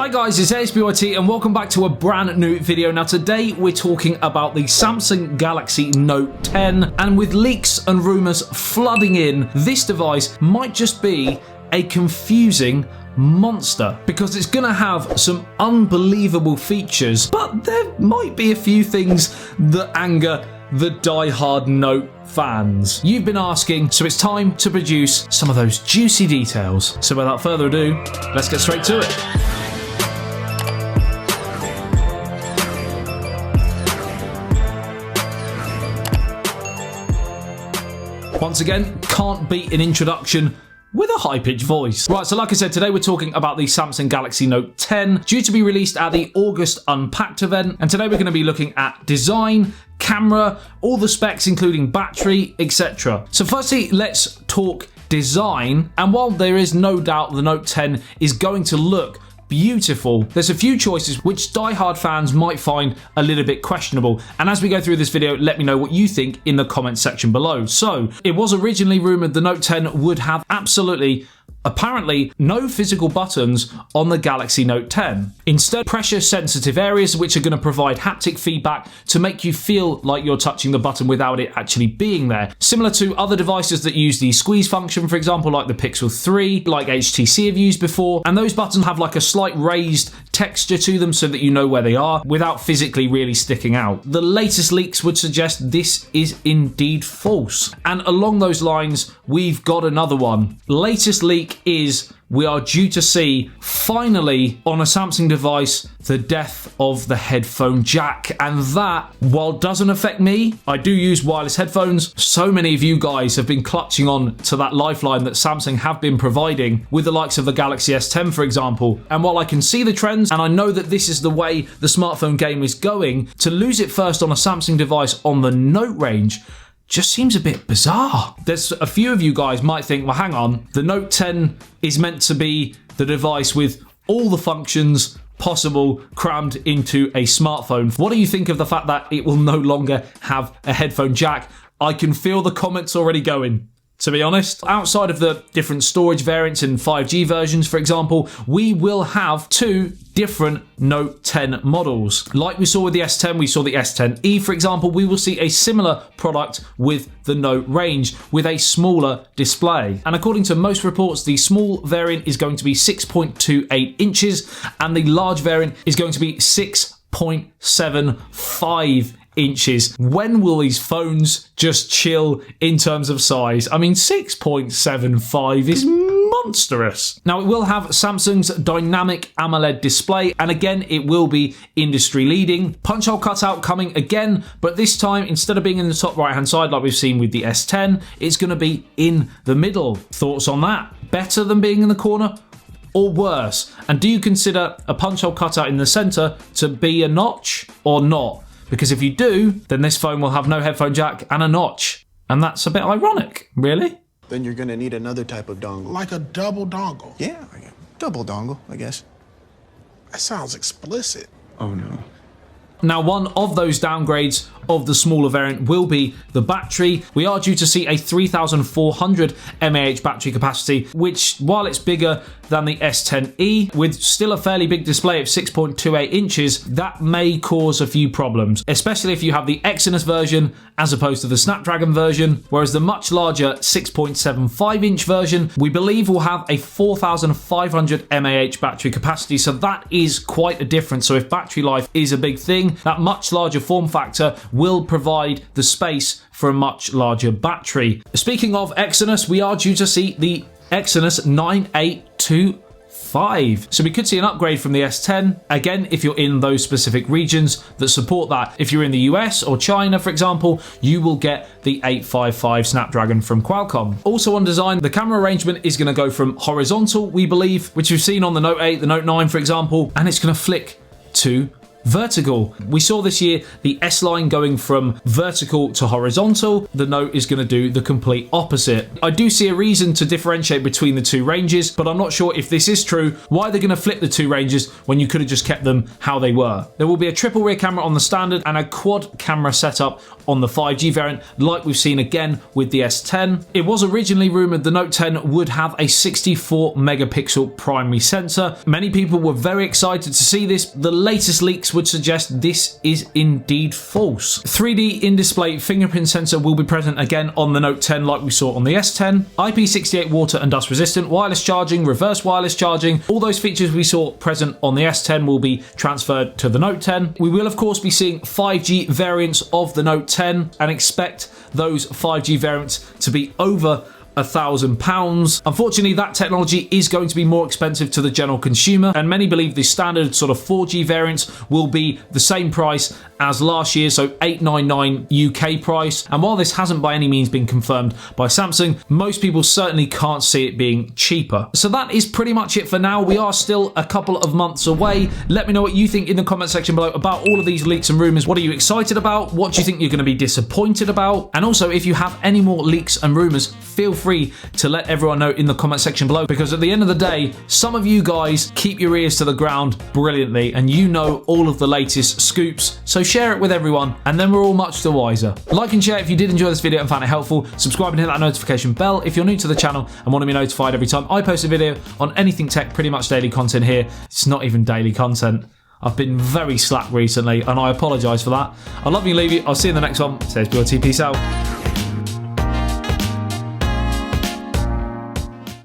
Hi guys, it's ASBYT and welcome back to a brand new video. Now today we're talking about the Samsung Galaxy Note 10, and with leaks and rumours flooding in, this device might just be a confusing monster because it's gonna have some unbelievable features, but there might be a few things that anger the die-hard Note fans. You've been asking, so it's time to produce some of those juicy details. So without further ado, let's get straight to it. Once again, can't beat an introduction with a high-pitched voice. Right, so like I said, today we're talking about the Samsung Galaxy Note 10, due to be released at the August Unpacked event, and today we're going to be looking at design, camera, all the specs including battery, etc. So firstly, let's talk design, and while there is no doubt the Note 10 is going to look beautiful, there's a few choices which die-hard fans might find a little bit questionable, and as we go through this video, let me know what you think in the comment section below. So it was originally rumored the Note 10 would have apparently no physical buttons on the Galaxy Note 10. Instead, pressure sensitive areas which are going to provide haptic feedback to make you feel like you're touching the button without it actually being there. Similar to other devices that use the squeeze function, for example, like the Pixel 3, like HTC have used before, and those buttons have like a slight raised texture to them so that you know where they are without physically really sticking out. The latest leaks would suggest this is indeed false. And along those lines, we've got another one. Latest leak is we are due to see, finally, on a Samsung device, the death of the headphone jack. And that, while doesn't affect me, I do use wireless headphones. So many of you guys have been clutching on to that lifeline that Samsung have been providing with the likes of the Galaxy S10, for example. And while I can see the trends, and I know that this is the way the smartphone game is going, to lose it first on a Samsung device on the Note range just seems a bit bizarre. There's a few of you guys might think, well, hang on, the Note 10 is meant to be the device with all the functions possible crammed into a smartphone. What do you think of the fact that it will no longer have a headphone jack? I can feel the comments already going. To be honest, outside of the different storage variants and 5G versions, for example, we will have two different Note 10 models. Like we saw with the S10, we saw the S10e, for example, we will see a similar product with the Note range with a smaller display. And according to most reports, the small variant is going to be 6.28 inches and the large variant is going to be 6.75 inches. When will these phones just chill in terms of size? I mean, 6.75 is monstrous. Now, it will have Samsung's dynamic AMOLED display, and again, it will be industry leading. Punch hole cutout coming again, but this time, instead of being in the top right hand side like we've seen with the S10, it's going to be in the middle. Thoughts on that? Better than being in the corner? Or worse? And do you consider a punch hole cutout in the center to be a notch or not? Because if you do, then this phone will have no headphone jack and a notch. And that's a bit ironic, really. Then you're gonna need another type of dongle. Like a double dongle? Yeah, like a double dongle, I guess. That sounds explicit. Oh no. Now, one of those downgrades of the smaller variant will be the battery. We are due to see a 3,400 mAh battery capacity, which, while it's bigger than the S10e, with still a fairly big display of 6.28 inches, that may cause a few problems, especially if you have the Exynos version as opposed to the Snapdragon version, whereas the much larger 6.75-inch version, we believe will have a 4,500 mAh battery capacity, so that is quite a difference. So if battery life is a big thing, that much larger form factor will provide the space for a much larger battery. Speaking of Exynos, we are due to see the Exynos 9825. So we could see an upgrade from the S10, again, if you're in those specific regions that support that. If you're in the US or China, for example, you will get the 855 Snapdragon from Qualcomm. Also on design, the camera arrangement is going to go from horizontal, we believe, which we've seen on the Note 8, the Note 9, for example, and it's going to flick to vertical. We saw this year the S line going from vertical to horizontal. The Note is going to do the complete opposite. I do see a reason to differentiate between the two ranges, but I'm not sure if this is true, why they're going to flip the two ranges when you could have just kept them how they were. There will be a triple rear camera on the standard and a quad camera setup on the 5G variant, like we've seen again with the S10. It was originally rumoured the Note 10 would have a 64 megapixel primary sensor. Many people were very excited to see this. The latest leaks would suggest this is indeed false. 3D in-display fingerprint sensor will be present again on the Note 10 like we saw on the S10. IP68 water and dust resistant, wireless charging, reverse wireless charging, all those features we saw present on the S10 will be transferred to the Note 10. We will of course be seeing 5G variants of the Note 10 and expect those 5G variants to be over £1,000. Unfortunately, that technology is going to be more expensive to the general consumer, and many believe the standard sort of 4G variants will be the same price as last year, so $899 UK price. And while this hasn't by any means been confirmed by Samsung, most people certainly can't see it being cheaper. So that is pretty much it for now. We are still a couple of months away. Let me know what you think in the comment section below about all of these leaks and rumors. What are you excited about? What do you think you're going to be disappointed about? And also, if you have any more leaks and rumors, feel free to let everyone know in the comment section below, because at the end of the day, some of you guys keep your ears to the ground brilliantly and you know all of the latest scoops. So share it with everyone and then we're all much the wiser. Like and share if you did enjoy this video and found it helpful. Subscribe and hit that notification bell if you're new to the channel and want to be notified every time I post a video on anything tech. Pretty much daily content here. It's not even daily content. I've been very slack recently and I apologise for that. I love you, leave you. I'll see you in the next one. Says ASBYT. Peace out.